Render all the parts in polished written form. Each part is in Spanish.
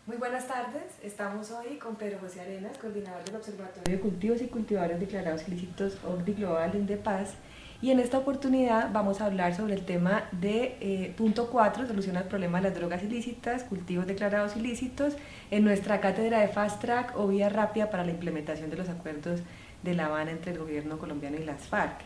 Muy buenas tardes, estamos hoy con Pedro José Arenas, coordinador del Observatorio de Cultivos y Cultivadores Declarados Ilícitos OCDE Global INDEPAZ, y en esta oportunidad vamos a hablar sobre el tema de punto 4, solución al problema de las drogas ilícitas, cultivos declarados ilícitos, en nuestra cátedra de Fast Track o Vía Rápida para la implementación de los acuerdos de La Habana entre el gobierno colombiano y las FARC.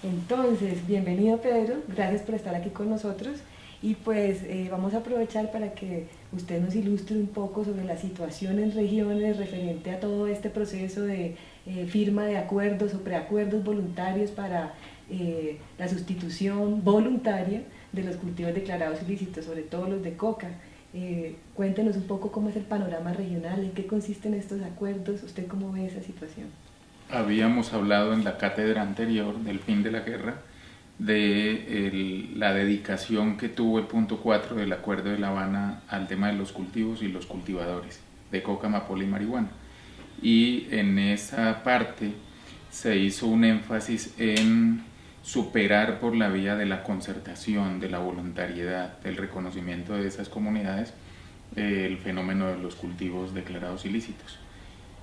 Entonces, bienvenido Pedro, gracias por estar aquí con nosotros. Y pues vamos a aprovechar para que usted nos ilustre un poco sobre la situación en regiones referente a todo este proceso de firma de acuerdos o preacuerdos voluntarios para la sustitución voluntaria de los cultivos declarados ilícitos, sobre todo los de coca. Cuéntenos un poco cómo es el panorama regional, en qué consisten estos acuerdos, usted cómo ve esa situación. Habíamos hablado en la cátedra anterior del fin de la guerra de la dedicación que tuvo el punto 4 del Acuerdo de La Habana al tema de los cultivos y los cultivadores de coca, amapola y marihuana. Y en esa parte se hizo un énfasis en superar por la vía de la concertación, de la voluntariedad, del reconocimiento de esas comunidades, el fenómeno de los cultivos declarados ilícitos.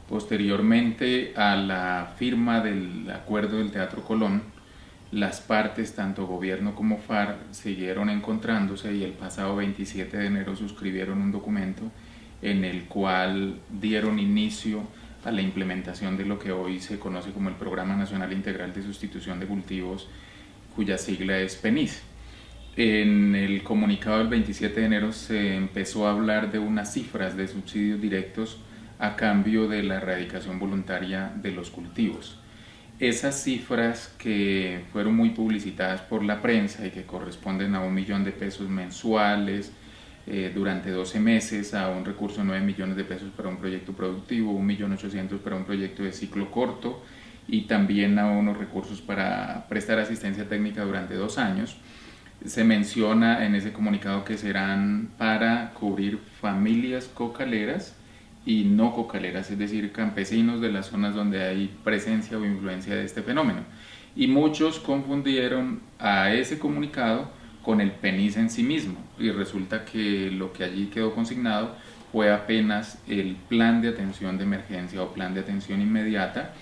Posteriormente a la firma del Acuerdo del Teatro Colón, las partes, tanto gobierno como FARC, siguieron encontrándose y el pasado 27 de enero suscribieron un documento en el cual dieron inicio a la implementación de lo que hoy se conoce como el Programa Nacional Integral de Sustitución de Cultivos, cuya sigla es PENIS. En el comunicado del 27 de enero se empezó a hablar de unas cifras de subsidios directos a cambio de la erradicación voluntaria de los cultivos. Esas cifras, que fueron muy publicitadas por la prensa y que corresponden a 1 millón de pesos mensuales durante 12 meses, a un recurso de 9 millones de pesos para un proyecto productivo, 1.800.000 para un proyecto de ciclo corto y también a unos recursos para prestar asistencia técnica durante 2 años. Se menciona en ese comunicado que serán para cubrir familias cocaleras y no cocaleras, es decir, campesinos de las zonas donde hay presencia o influencia de este fenómeno. Y muchos confundieron a ese comunicado con el PENIS en sí mismo, y resulta que lo que allí quedó consignado fue apenas el plan de atención de emergencia o plan de atención inmediata,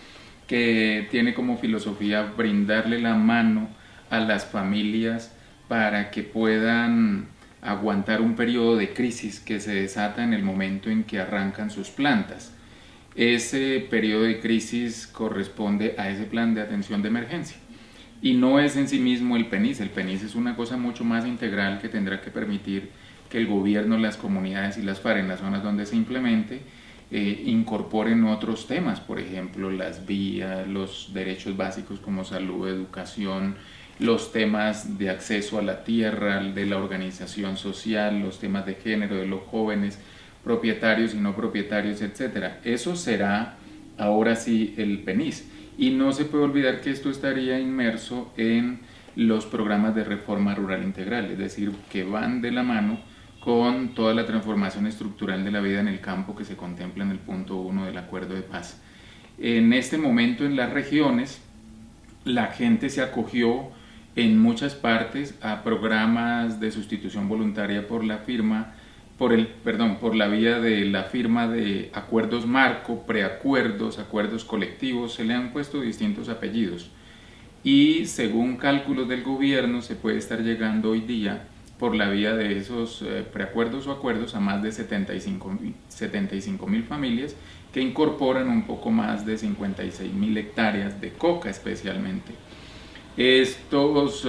que tiene como filosofía brindarle la mano a las familias para que puedan aguantar un periodo de crisis que se desata en el momento en que arrancan sus plantas. Ese periodo de crisis corresponde a ese plan de atención de emergencia y no es en sí mismo el PENIS. El PENIS es una cosa mucho más integral que tendrá que permitir que el gobierno, las comunidades y las FARC en las zonas donde se implemente incorporen otros temas, por ejemplo las vías, los derechos básicos como salud, educación, los temas de acceso a la tierra, de la organización social, los temas de género, de los jóvenes, propietarios y no propietarios, etc. Eso será ahora sí el PENIS. Y no se puede olvidar que esto estaría inmerso en los programas de reforma rural integral, es decir, que van de la mano con toda la transformación estructural de la vida en el campo que se contempla en el punto 1 del Acuerdo de Paz. En este momento en las regiones, la gente se acogió en muchas partes a programas de sustitución voluntaria por la vía de la firma de acuerdos marco, preacuerdos, acuerdos colectivos. Se le han puesto distintos apellidos y según cálculos del gobierno se puede estar llegando hoy día por la vía de esos preacuerdos o acuerdos a más de 75.000 familias que incorporan un poco más de 56.000 hectáreas de coca especialmente. Estos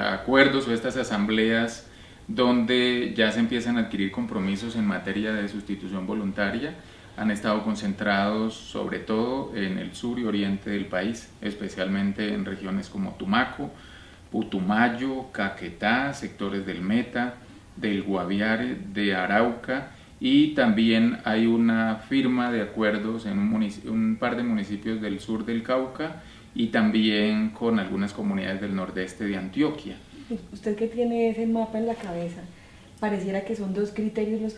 acuerdos o estas asambleas donde ya se empiezan a adquirir compromisos en materia de sustitución voluntaria han estado concentrados sobre todo en el sur y oriente del país, especialmente en regiones como Tumaco, Putumayo, Caquetá, sectores del Meta, del Guaviare, de Arauca, y también hay una firma de acuerdos en un par de municipios del sur del Cauca y también con algunas comunidades del nordeste de Antioquia. Usted que tiene ese mapa en la cabeza, pareciera que son dos criterios los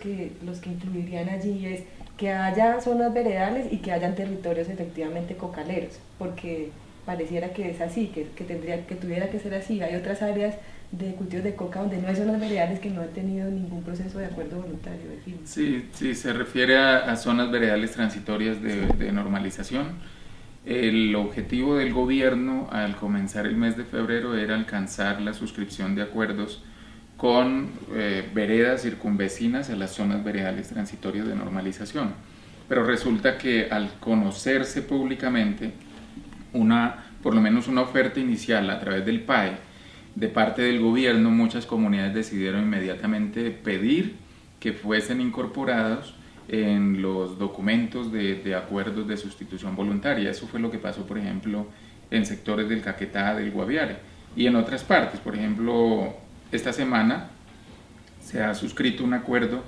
que influirían allí, es que haya zonas veredales y que hayan territorios efectivamente cocaleros, porque pareciera que es así, que tuviera que ser así. Hay otras áreas de cultivos de coca donde no hay zonas veredales que no han tenido ningún proceso de acuerdo voluntario de firma. Sí, sí, se refiere a zonas veredales transitorias de normalización. El objetivo del gobierno al comenzar el mes de febrero era alcanzar la suscripción de acuerdos con veredas circunvecinas a las zonas veredales transitorias de normalización. Pero resulta que al conocerse públicamente por lo menos una oferta inicial a través del PAE de parte del gobierno, muchas comunidades decidieron inmediatamente pedir que fuesen incorporados en los documentos de acuerdos de sustitución voluntaria. Eso fue lo que pasó, por ejemplo, en sectores del Caquetá, del Guaviare y en otras partes. Por ejemplo, esta semana se ha suscrito un acuerdo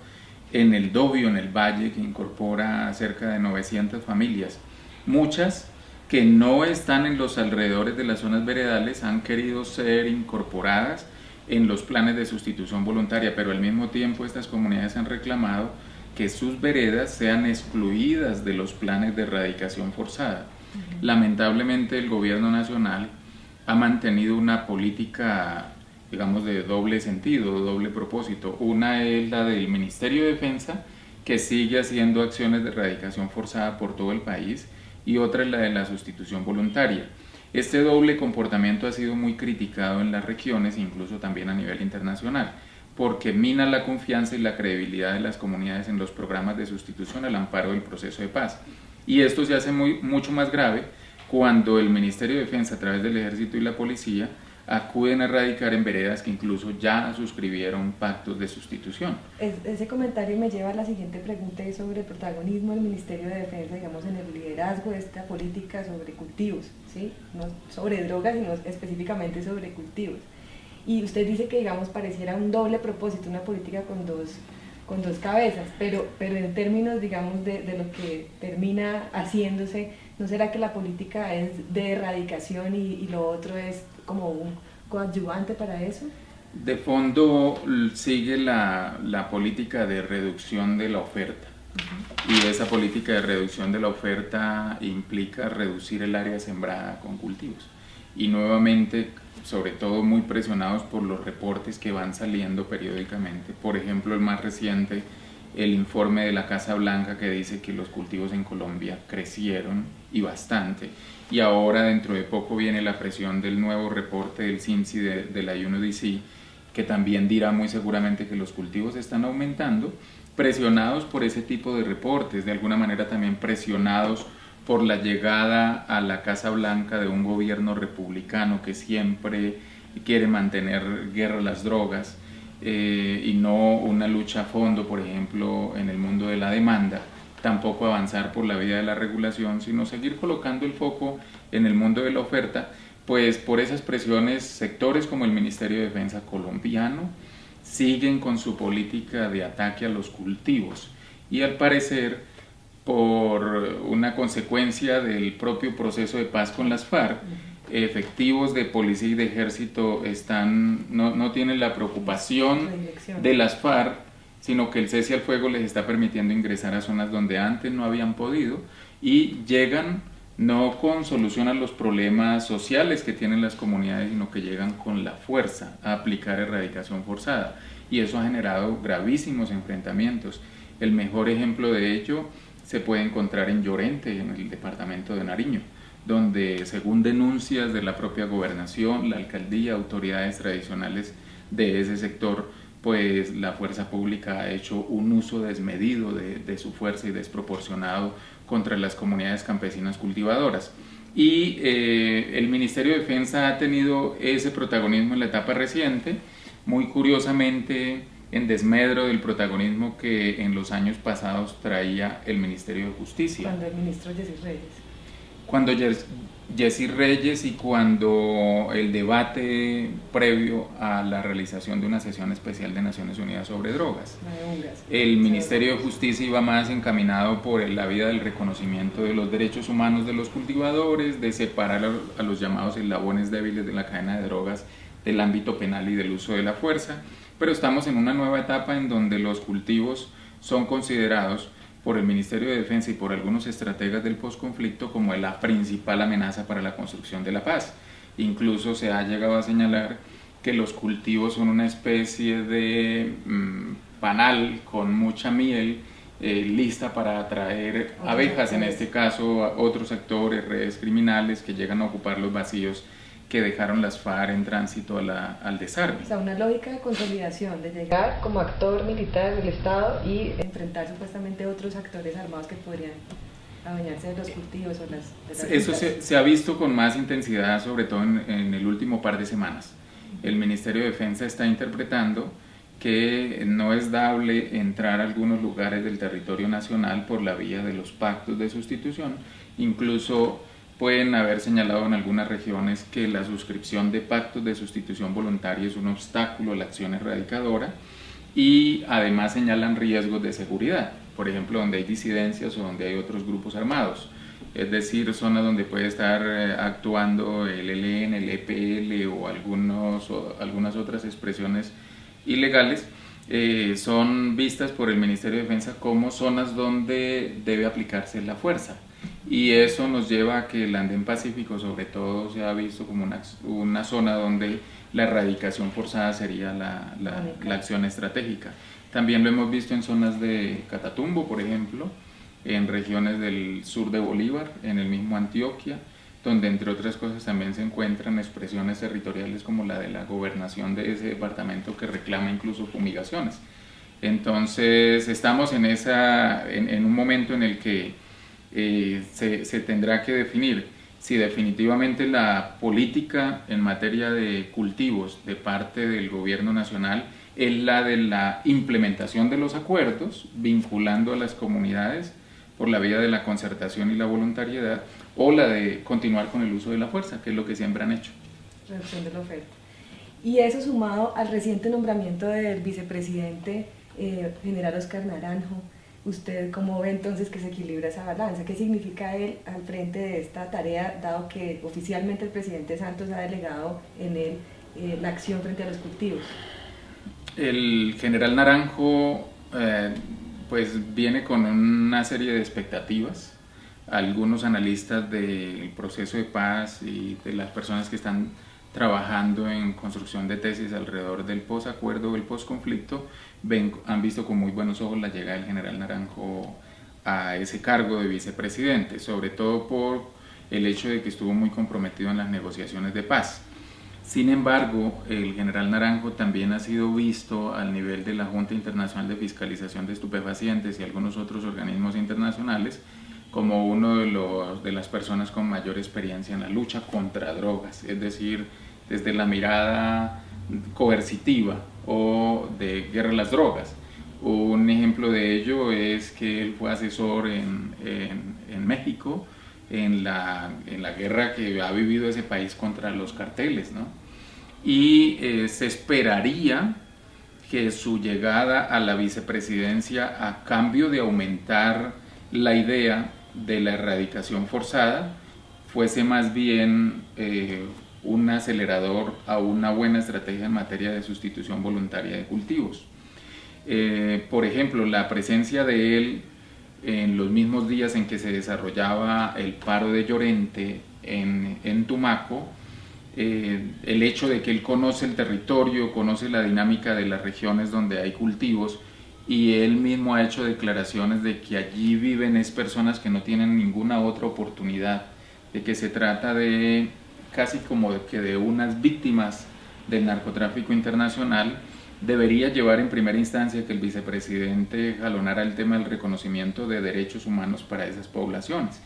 en el Dobio, en el Valle, que incorpora cerca de 900 familias. Muchas que no están en los alrededores de las zonas veredales han querido ser incorporadas en los planes de sustitución voluntaria, pero al mismo tiempo estas comunidades han reclamado que sus veredas sean excluidas de los planes de erradicación forzada. Lamentablemente el gobierno nacional ha mantenido una política, digamos, de doble sentido, doble propósito. Una es la del Ministerio de Defensa, que sigue haciendo acciones de erradicación forzada por todo el país, y otra es la de la sustitución voluntaria. Este doble comportamiento ha sido muy criticado en las regiones, incluso también a nivel internacional, porque mina la confianza y la credibilidad de las comunidades en los programas de sustitución al amparo del proceso de paz. Y esto se hace mucho más grave cuando el Ministerio de Defensa, a través del Ejército y la Policía, acuden a erradicar en veredas que incluso ya suscribieron pactos de sustitución. Ese comentario me lleva a la siguiente pregunta, sobre el protagonismo del Ministerio de Defensa, digamos, en el liderazgo de esta política sobre cultivos, ¿sí? No sobre drogas, sino específicamente sobre cultivos. Y usted dice que, digamos, pareciera un doble propósito, una política con dos cabezas, pero en términos, digamos, de lo que termina haciéndose, ¿no será que la política es de erradicación y lo otro es como un coadyuvante para eso? De fondo sigue la política de reducción de la oferta. Y esa política de reducción de la oferta implica reducir el área sembrada con cultivos. Y nuevamente, sobre todo muy presionados por los reportes que van saliendo periódicamente. Por ejemplo, el más reciente, el informe de la Casa Blanca, que dice que los cultivos en Colombia crecieron y bastante. Y ahora dentro de poco viene la presión del nuevo reporte del CINSI de la UNODC, que también dirá muy seguramente que los cultivos están aumentando, presionados por ese tipo de reportes, de alguna manera también presionados por la llegada a la Casa Blanca de un gobierno republicano que siempre quiere mantener guerra a las drogas y no una lucha a fondo, por ejemplo, en el mundo de la demanda, tampoco avanzar por la vía de la regulación, sino seguir colocando el foco en el mundo de la oferta. Pues por esas presiones, sectores como el Ministerio de Defensa colombiano siguen con su política de ataque a los cultivos y al parecer por una consecuencia del propio proceso de paz con las FARC, efectivos de policía y de ejército no tienen la preocupación de las FARC, sino que el cese al fuego les está permitiendo ingresar a zonas donde antes no habían podido y llegan no con solución a los problemas sociales que tienen las comunidades, sino que llegan con la fuerza a aplicar erradicación forzada. Y eso ha generado gravísimos enfrentamientos. El mejor ejemplo de ello se puede encontrar en Llorente, en el departamento de Nariño, donde según denuncias de la propia gobernación, la alcaldía, autoridades tradicionales de ese sector, pues la fuerza pública ha hecho un uso desmedido de su fuerza y desproporcionado contra las comunidades campesinas cultivadoras. Y el Ministerio de Defensa ha tenido ese protagonismo en la etapa reciente, muy curiosamente en desmedro del protagonismo que en los años pasados traía el Ministerio de Justicia. Cuando el ministro Jessy Reyes. Cuando Jessy Reyes y cuando el debate previo a la realización de una sesión especial de Naciones Unidas sobre drogas. El Ministerio de Justicia iba más encaminado por la vía del reconocimiento de los derechos humanos de los cultivadores, de separar a los llamados eslabones débiles de la cadena de drogas del ámbito penal y del uso de la fuerza. Pero estamos en una nueva etapa en donde los cultivos son considerados por el Ministerio de Defensa y por algunos estrategas del posconflicto como la principal amenaza para la construcción de la paz. Incluso se ha llegado a señalar que los cultivos son una especie de panal con mucha miel lista para atraer abejas, en este caso a otros actores, redes criminales que llegan a ocupar los vacíos que dejaron las FARC en tránsito al desarme. O sea, una lógica de consolidación, de llegar como actor militar del Estado y enfrentar supuestamente otros actores armados que podrían adueñarse de los cultivos o las Eso se ha visto con más intensidad, sobre todo en el último par de semanas. El Ministerio de Defensa está interpretando que no es dable entrar a algunos lugares del territorio nacional por la vía de los pactos de sustitución. Incluso pueden haber señalado en algunas regiones que la suscripción de pactos de sustitución voluntaria es un obstáculo a la acción erradicadora, y además señalan riesgos de seguridad, por ejemplo donde hay disidencias o donde hay otros grupos armados, es decir, zonas donde puede estar actuando el ELN, el EPL o algunas otras expresiones ilegales, son vistas por el Ministerio de Defensa como zonas donde debe aplicarse la fuerza. Y eso nos lleva a que el Andén Pacífico sobre todo se ha visto como una zona donde la erradicación forzada sería la acción estratégica. También lo hemos visto en zonas de Catatumbo, por ejemplo, en regiones del sur de Bolívar, en el mismo Antioquia, donde entre otras cosas también se encuentran expresiones territoriales como la de la gobernación de ese departamento que reclama incluso fumigaciones. Entonces estamos en un momento en el que se tendrá que definir si definitivamente la política en materia de cultivos de parte del gobierno nacional es la de la implementación de los acuerdos, vinculando a las comunidades por la vía de la concertación y la voluntariedad, o la de continuar con el uso de la fuerza, que es lo que siempre han hecho. Reducción de la oferta. Y eso sumado al reciente nombramiento del vicepresidente general Oscar Naranjo, ¿usted cómo ve entonces que se equilibra esa balanza? ¿Qué significa él al frente de esta tarea, dado que oficialmente el presidente Santos ha delegado en él la acción frente a los cultivos? El general Naranjo pues viene con una serie de expectativas. Algunos analistas del proceso de paz y de las personas que están trabajando en construcción de tesis alrededor del posacuerdo o el posconflicto han visto con muy buenos ojos la llegada del general Naranjo a ese cargo de vicepresidente, sobre todo por el hecho de que estuvo muy comprometido en las negociaciones de paz. Sin embargo, el general Naranjo también ha sido visto al nivel de la Junta Internacional de Fiscalización de Estupefacientes y algunos otros organismos internacionales como uno de las personas con mayor experiencia en la lucha contra drogas, es decir, desde la mirada coercitiva o de guerra a las drogas. Un ejemplo de ello es que él fue asesor en México en la guerra que ha vivido ese país contra los carteles, ¿no? Y se esperaría que su llegada a la vicepresidencia, a cambio de aumentar la idea de la erradicación forzada, fuese más bien un acelerador a una buena estrategia en materia de sustitución voluntaria de cultivos. Por ejemplo, la presencia de él en los mismos días en que se desarrollaba el paro de Llorente en Tumaco, el hecho de que él conoce el territorio, conoce la dinámica de las regiones donde hay cultivos, y él mismo ha hecho declaraciones de que allí viven personas que no tienen ninguna otra oportunidad, de que se trata de casi como de unas víctimas del narcotráfico internacional, debería llevar en primera instancia que el vicepresidente jalonara el tema del reconocimiento de derechos humanos para esas poblaciones.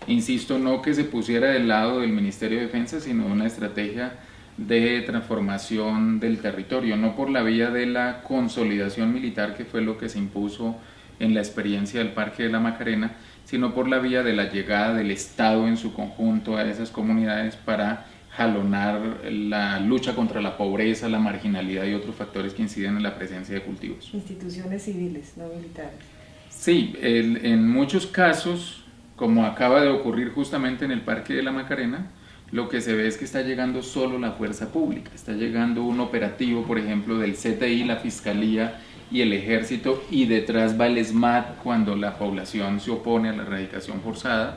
Insisto, no que se pusiera del lado del Ministerio de Defensa, sino una estrategia de transformación del territorio, no por la vía de la consolidación militar, que fue lo que se impuso en la experiencia del Parque de la Macarena, sino por la vía de la llegada del Estado en su conjunto a esas comunidades para jalonar la lucha contra la pobreza, la marginalidad y otros factores que inciden en la presencia de cultivos. Instituciones civiles, no militares. Sí, en muchos casos, como acaba de ocurrir justamente en el Parque de la Macarena, lo que se ve es que está llegando solo la fuerza pública, está llegando un operativo, por ejemplo, del CTI, la Fiscalía y el ejército, y detrás va el ESMAD cuando la población se opone a la erradicación forzada,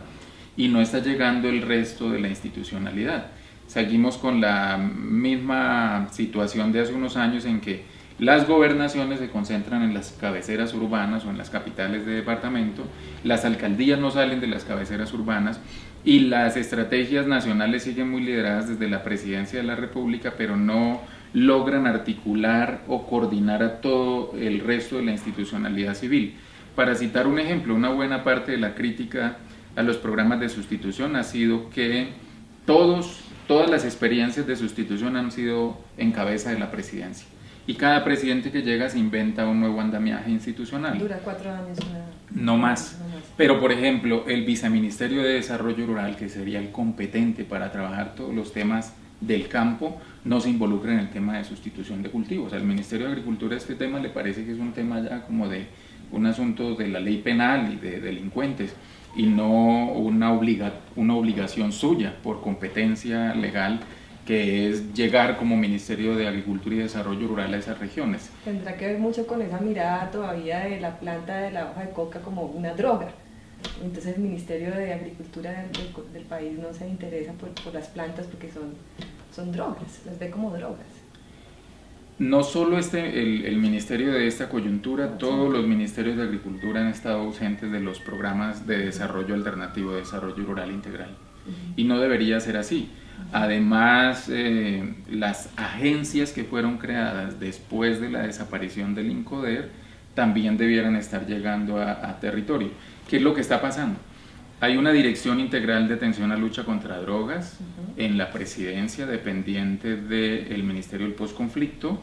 y no está llegando el resto de la institucionalidad. Seguimos con la misma situación de hace unos años en que las gobernaciones se concentran en las cabeceras urbanas o en las capitales de departamento, las alcaldías no salen de las cabeceras urbanas y las estrategias nacionales siguen muy lideradas desde la presidencia de la República, pero no logran articular o coordinar a todo el resto de la institucionalidad civil. Para citar un ejemplo, una buena parte de la crítica a los programas de sustitución ha sido que todas las experiencias de sustitución han sido en cabeza de la presidencia. Y cada presidente que llega se inventa un nuevo andamiaje institucional. Dura 4 años. No más. Pero, por ejemplo, el Viceministerio de Desarrollo Rural, que sería el competente para trabajar todos los temas del campo, no se involucra en el tema de sustitución de cultivos. Al Ministerio de Agricultura este tema le parece que es un tema ya como de un asunto de la ley penal y de delincuentes, y no una obligación suya por competencia legal, que es llegar como Ministerio de Agricultura y Desarrollo Rural a esas regiones. Tendrá que ver mucho con esa mirada todavía de la planta de la hoja de coca como una droga. Entonces el Ministerio de Agricultura del país no se interesa por las plantas porque son drogas, las ve como drogas. No solo el ministerio de esta coyuntura, todos los ministerios de Agricultura han estado ausentes de los programas de desarrollo alternativo, de desarrollo rural integral. Y no debería ser así. Además, las agencias que fueron creadas después de la desaparición del INCODER también debieran estar llegando a territorio. ¿Qué es lo que está pasando? Hay una Dirección Integral de Atención a Lucha contra Drogas en la presidencia, dependiente del Ministerio del Postconflicto,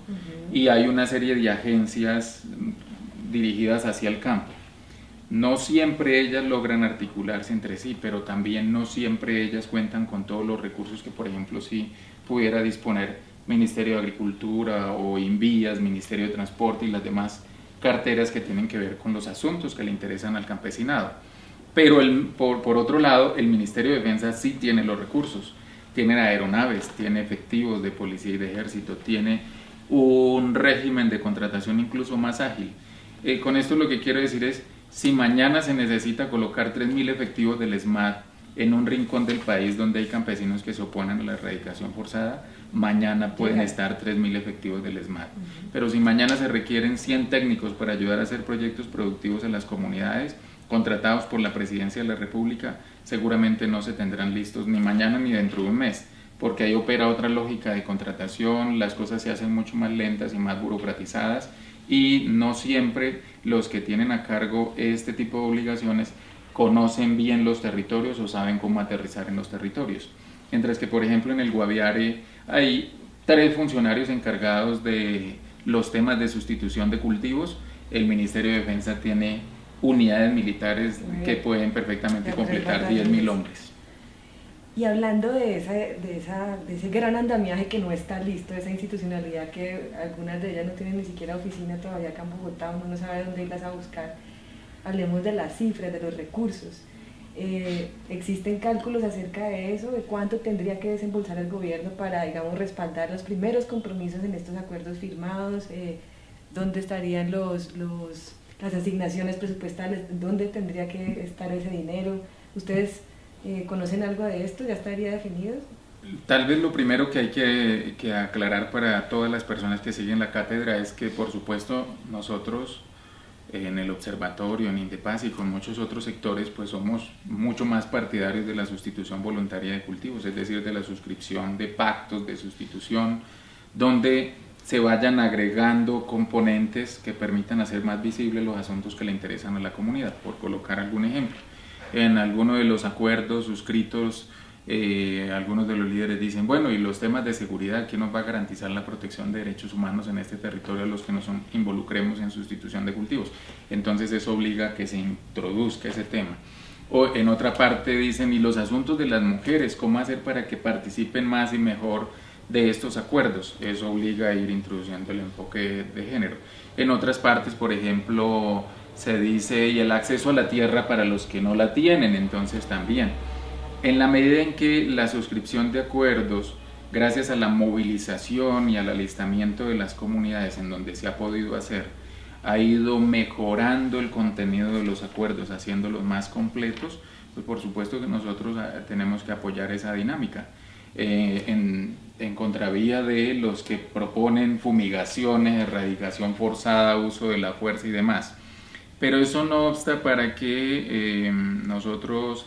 y hay una serie de agencias dirigidas hacia el campo. No siempre ellas logran articularse entre sí, pero también no siempre ellas cuentan con todos los recursos que, por ejemplo, si pudiera disponer Ministerio de Agricultura o Invías, Ministerio de Transporte y las demás carteras que tienen que ver con los asuntos que le interesan al campesinado. Pero por otro lado, el Ministerio de Defensa sí tiene los recursos, tiene aeronaves, tiene efectivos de policía y de ejército, tiene un régimen de contratación incluso más ágil. Con esto lo que quiero decir es, si mañana se necesita colocar 3.000 efectivos del ESMAD en un rincón del país donde hay campesinos que se oponen a la erradicación forzada, mañana pueden estar 3.000 efectivos del ESMAD. Pero si mañana se requieren 100 técnicos para ayudar a hacer proyectos productivos en las comunidades, contratados por la Presidencia de la República, seguramente no se tendrán listos ni mañana ni dentro de un mes, porque ahí opera otra lógica de contratación, las cosas se hacen mucho más lentas y más burocratizadas, y no siempre los que tienen a cargo este tipo de obligaciones conocen bien los territorios o saben cómo aterrizar en los territorios. Mientras que, por ejemplo, en el Guaviare hay 3 funcionarios encargados de los temas de sustitución de cultivos, el Ministerio de Defensa tiene unidades militares que pueden perfectamente completar 10.000 hombres. Y hablando de ese gran andamiaje que no está listo, de esa institucionalidad que algunas de ellas no tienen ni siquiera oficina todavía acá en Bogotá, uno no sabe dónde irlas a buscar, hablemos de las cifras, de los recursos. ¿Existen cálculos acerca de eso? ¿De cuánto tendría que desembolsar el gobierno para, digamos, respaldar los primeros compromisos en estos acuerdos firmados? ¿Dónde estarían las asignaciones presupuestales? ¿Dónde tendría que estar ese dinero? ¿Ustedes conocen algo de esto? ¿Ya estaría definido? Tal vez lo primero que hay que aclarar para todas las personas que siguen la cátedra es que, por supuesto, nosotros en el observatorio, en Indepaz y con muchos otros sectores, pues somos mucho más partidarios de la sustitución voluntaria de cultivos, es decir, de la suscripción de pactos de sustitución, donde se vayan agregando componentes que permitan hacer más visibles los asuntos que le interesan a la comunidad. Por colocar algún ejemplo, en alguno de los acuerdos suscritos, algunos de los líderes dicen, bueno, y los temas de seguridad, ¿quién nos va a garantizar la protección de derechos humanos en este territorio a los que nos involucremos en sustitución de cultivos? Entonces eso obliga a que se introduzca ese tema. O en otra parte dicen, y los asuntos de las mujeres, ¿cómo hacer para que participen más y mejor de estos acuerdos? Eso obliga a ir introduciendo el enfoque de género. En otras partes, por ejemplo, se dice, y el acceso a la tierra para los que no la tienen, entonces también. En la medida en que la suscripción de acuerdos, gracias a la movilización y al alistamiento de las comunidades en donde se ha podido hacer, ha ido mejorando el contenido de los acuerdos, haciéndolos más completos, pues por supuesto que nosotros tenemos que apoyar esa dinámica. En contravía de los que proponen fumigaciones, erradicación forzada, uso de la fuerza y demás. Pero eso no obsta para que nosotros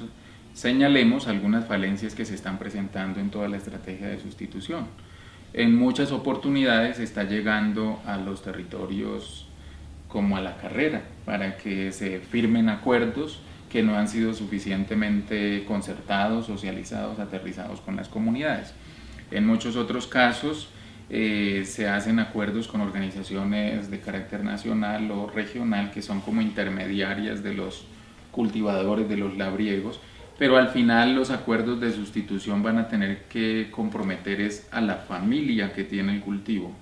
señalemos algunas falencias que se están presentando en toda la estrategia de sustitución. En muchas oportunidades se está llegando a los territorios como a la carrera para que se firmen acuerdos que no han sido suficientemente concertados, socializados, aterrizados con las comunidades. En muchos otros casos se hacen acuerdos con organizaciones de carácter nacional o regional que son como intermediarias de los cultivadores, de los labriegos, pero al final los acuerdos de sustitución van a tener que comprometer a la familia que tiene el cultivo,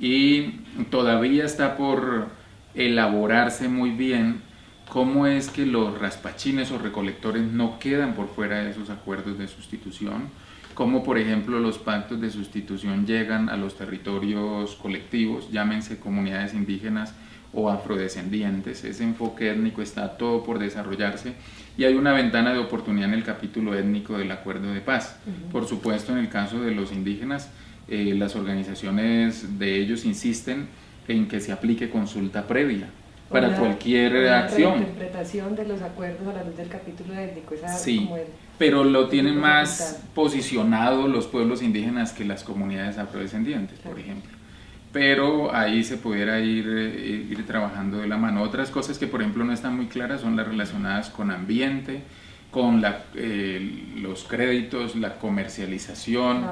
y todavía está por elaborarse muy bien cómo es que los raspachines o recolectores no quedan por fuera de esos acuerdos de sustitución, cómo por ejemplo los pactos de sustitución llegan a los territorios colectivos, llámense comunidades indígenas o afrodescendientes. Ese enfoque étnico está todo por desarrollarse y hay una ventana de oportunidad en el capítulo étnico del acuerdo de paz. Por supuesto, en el caso de los indígenas, las organizaciones de ellos insisten en que se aplique consulta previa para cualquier acción. La interpretación de los acuerdos a la luz del capítulo étnico. Sí, pero lo tienen más posicionado los pueblos indígenas que las comunidades afrodescendientes, por ejemplo. Pero ahí se pudiera ir trabajando de la mano. Otras cosas que, por ejemplo, no están muy claras son las relacionadas con ambiente, con los créditos, la comercialización,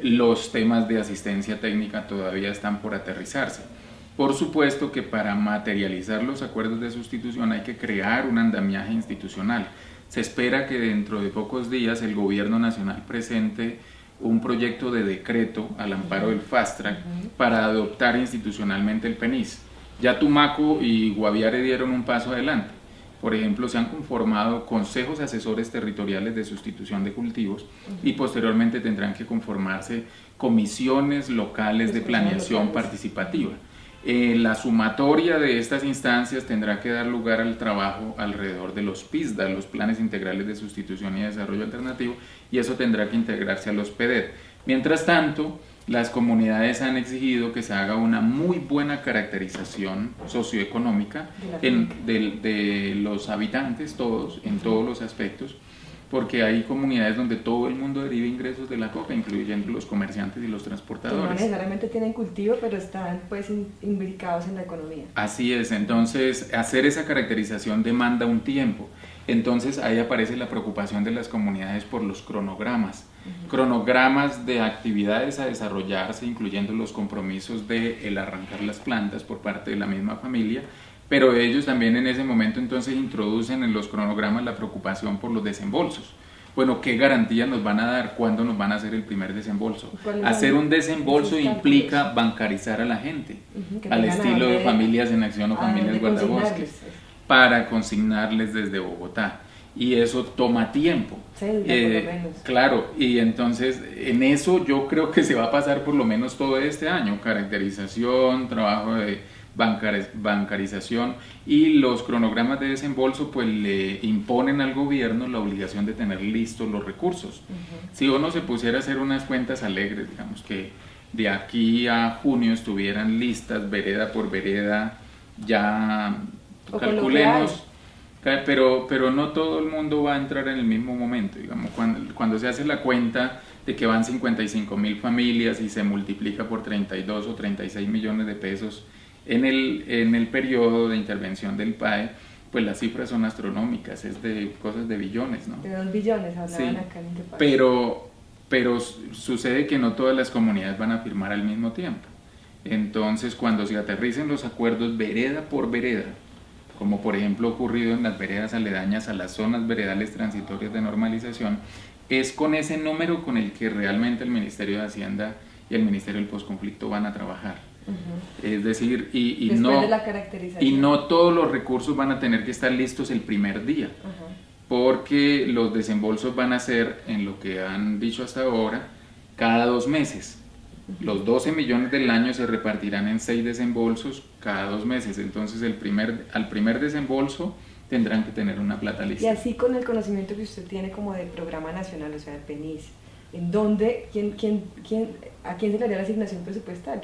los temas de asistencia técnica todavía están por aterrizarse. Por supuesto que para materializar los acuerdos de sustitución hay que crear un andamiaje institucional. Se espera que dentro de pocos días el gobierno nacional presente un proyecto de decreto al amparo del Fast Track para adoptar institucionalmente el PENIS. Ya Tumaco y Guaviare dieron un paso adelante. Por ejemplo, se han conformado consejos asesores territoriales de sustitución de cultivos y posteriormente tendrán que conformarse comisiones locales de planeación participativa. La sumatoria de estas instancias tendrá que dar lugar al trabajo alrededor de los PISDA, los Planes Integrales de Sustitución y Desarrollo Alternativo, y eso tendrá que integrarse a los PEDET. Mientras tanto, las comunidades han exigido que se haga una muy buena caracterización socioeconómica de los habitantes, todos, en todos los aspectos, porque hay comunidades donde todo el mundo deriva ingresos de la coca, incluyendo los comerciantes y los transportadores. Que no necesariamente tienen cultivo, pero están pues imbricados en la economía. Así es, entonces hacer esa caracterización demanda un tiempo. Entonces ahí aparece la preocupación de las comunidades por los cronogramas. Cronogramas de actividades a desarrollarse, incluyendo los compromisos de el arrancar las plantas por parte de la misma familia, pero ellos también en ese momento entonces introducen en los cronogramas la preocupación por los desembolsos. Bueno, ¿qué garantías nos van a dar? ¿Cuándo nos van a hacer el primer desembolso? Hacer un desembolso implica bancarizar a la gente, al estilo de Familias en Acción o Familias Guardabosques, para consignarles desde Bogotá. Y eso toma tiempo. Sí, por lo menos. Claro, y entonces en eso yo creo que se va a pasar por lo menos todo este año, caracterización, trabajo de bancarización, y los cronogramas de desembolso pues le imponen al gobierno la obligación de tener listos los recursos. Si uno se pusiera a hacer unas cuentas alegres, digamos que de aquí a junio estuvieran listas vereda por vereda, ya calculemos, pero no todo el mundo va a entrar en el mismo momento. Digamos, cuando se hace la cuenta de que van 55.000 familias y se multiplica por 32 o 36 millones de pesos en el periodo de intervención del PAE, pues las cifras son astronómicas, es de cosas de billones, ¿no? De 2 billones hablaban sí, acá en Interpaís. Pero sucede que no todas las comunidades van a firmar al mismo tiempo. Entonces, cuando se aterricen los acuerdos vereda por vereda, como por ejemplo ocurrido en las veredas aledañas a las zonas veredales transitorias de normalización, es con ese número con el que realmente el Ministerio de Hacienda y el Ministerio del Posconflicto van a trabajar. Es decir, y no todos los recursos van a tener que estar listos el primer día, porque los desembolsos van a ser, en lo que han dicho hasta ahora, cada 2 meses. Los 12 millones del año se repartirán en 6 desembolsos cada 2 meses. Entonces al primer desembolso tendrán que tener una plata Y lista. así con el conocimiento que usted tiene como del programa nacional, o sea, del PENIS, ¿en dónde, a quién se le haría la asignación presupuestal?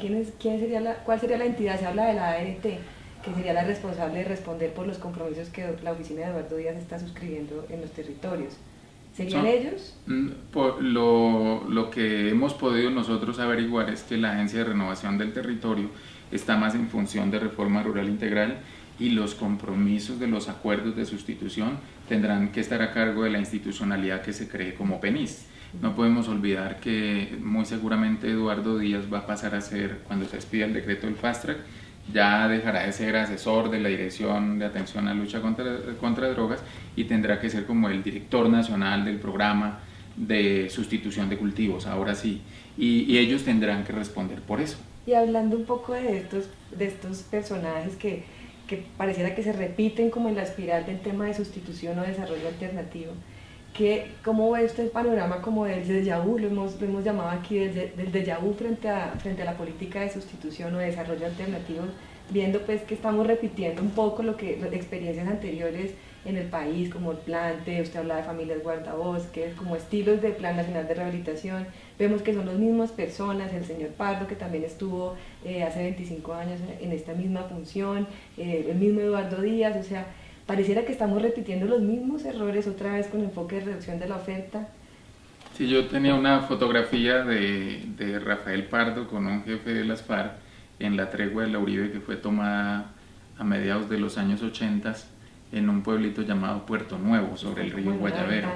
¿Cuál sería la entidad? Se habla de la ART, que sería la responsable de responder por los compromisos que la oficina de Eduardo Díaz está suscribiendo en los territorios. ¿Serían ellos? Lo que hemos podido nosotros averiguar es que la Agencia de Renovación del Territorio está más en función de reforma rural integral y los compromisos de los acuerdos de sustitución tendrán que estar a cargo de la institucionalidad que se cree como PENIS. No podemos olvidar que muy seguramente Eduardo Díaz va a pasar a ser, cuando se expida el decreto del Fast Track, ya dejará de ser asesor de la Dirección de Atención a la Lucha contra Drogas y tendrá que ser como el director nacional del programa de sustitución de cultivos, ahora sí, y ellos tendrán que responder por eso. Y hablando un poco de estos personajes que pareciera que se repiten como en la espiral del tema de sustitución o desarrollo alternativo, ¿cómo ve usted el panorama como del déjà vu? Lo hemos llamado aquí del déjà vu frente a la política de sustitución o de desarrollo alternativo, viendo pues que estamos repitiendo un poco las experiencias anteriores en el país, como el plante, usted habla de familias guardabosques, como estilos de Plan Nacional de Rehabilitación. Vemos que son las mismas personas, el señor Pardo, que también estuvo hace 25 años en esta misma función, el mismo Eduardo Díaz, o sea, pareciera que estamos repitiendo los mismos errores otra vez con enfoque de reducción de la oferta. Sí, yo tenía una fotografía de Rafael Pardo con un jefe de las FARC en la tregua de la Uribe, que fue tomada a mediados de los años 80 en un pueblito llamado Puerto Nuevo, sobre el río Guayavero.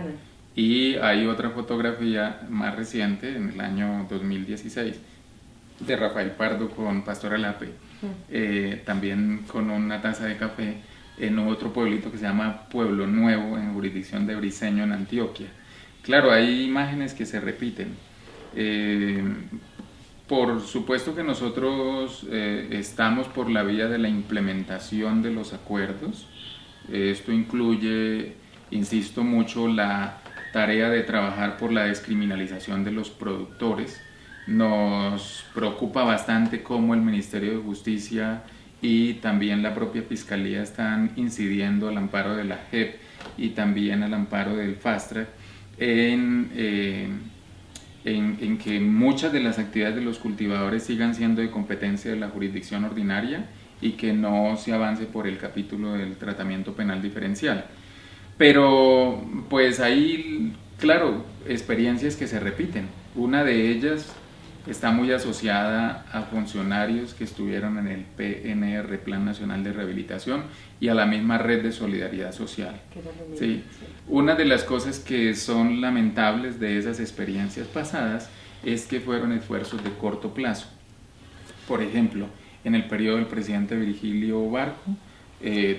Y hay otra fotografía más reciente, en el año 2016, de Rafael Pardo con Pastor Alape, también con una taza de café, en otro pueblito que se llama Pueblo Nuevo, en jurisdicción de Briceño, en Antioquia. Claro, hay imágenes que se repiten. Por supuesto que nosotros estamos por la vía de la implementación de los acuerdos. Esto incluye, insisto mucho, la tarea de trabajar por la descriminalización de los productores. Nos preocupa bastante cómo el Ministerio de Justicia y también la propia Fiscalía están incidiendo al amparo de la JEP y también al amparo del Fast Track en que muchas de las actividades de los cultivadores sigan siendo de competencia de la jurisdicción ordinaria y que no se avance por el capítulo del tratamiento penal diferencial. Pero pues hay, claro, experiencias que se repiten. Una de ellas está muy asociada a funcionarios que estuvieron en el PNR, Plan Nacional de Rehabilitación, y a la misma red de solidaridad social. Sí. Una de las cosas que son lamentables de esas experiencias pasadas es que fueron esfuerzos de corto plazo. Por ejemplo, en el periodo del presidente Virgilio Barco,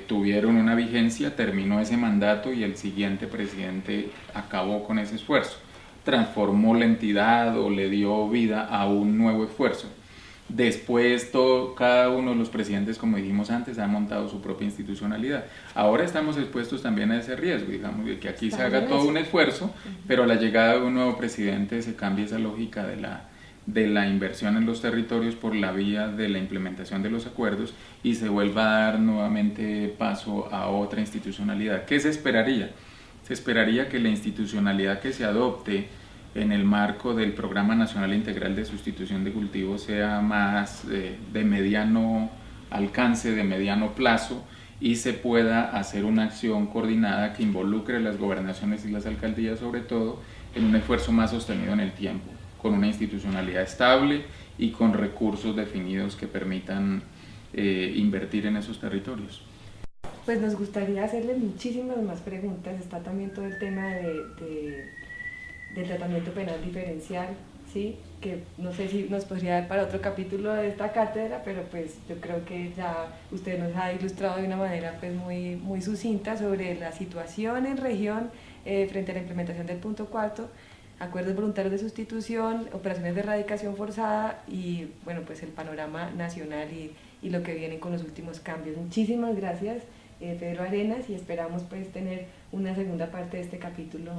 tuvieron una vigencia, terminó ese mandato y el siguiente presidente acabó con ese esfuerzo, transformó la entidad o le dio vida a un nuevo esfuerzo. Después cada uno de los presidentes, como dijimos antes, ha montado su propia institucionalidad. Ahora estamos expuestos también a ese riesgo, digamos, de que aquí se haga todo un esfuerzo, pero a la llegada de un nuevo presidente se cambia esa lógica de la inversión en los territorios por la vía de la implementación de los acuerdos y se vuelva a dar nuevamente paso a otra institucionalidad. ¿Qué se esperaría? Se esperaría que la institucionalidad que se adopte en el marco del Programa Nacional Integral de Sustitución de Cultivos sea más de mediano alcance, de mediano plazo, y se pueda hacer una acción coordinada que involucre a las gobernaciones y las alcaldías, sobre todo, en un esfuerzo más sostenido en el tiempo, con una institucionalidad estable y con recursos definidos que permitan invertir en esos territorios. Pues nos gustaría hacerle muchísimas más preguntas. Está también todo el tema del tratamiento penal diferencial, ¿sí? Que no sé si nos podría dar para otro capítulo de esta cátedra, pero pues yo creo que ya usted nos ha ilustrado de una manera pues muy sucinta sobre la situación en región frente a la implementación del punto cuarto, acuerdos voluntarios de sustitución, operaciones de erradicación forzada y bueno, pues el panorama nacional y lo que viene con los últimos cambios. Muchísimas gracias, Pedro Arenas, y esperamos pues tener una segunda parte de este capítulo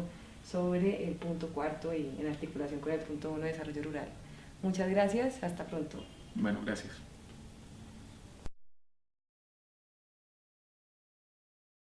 sobre el punto cuarto y en articulación con el punto 1 de desarrollo rural. Muchas gracias, hasta pronto. Bueno, gracias.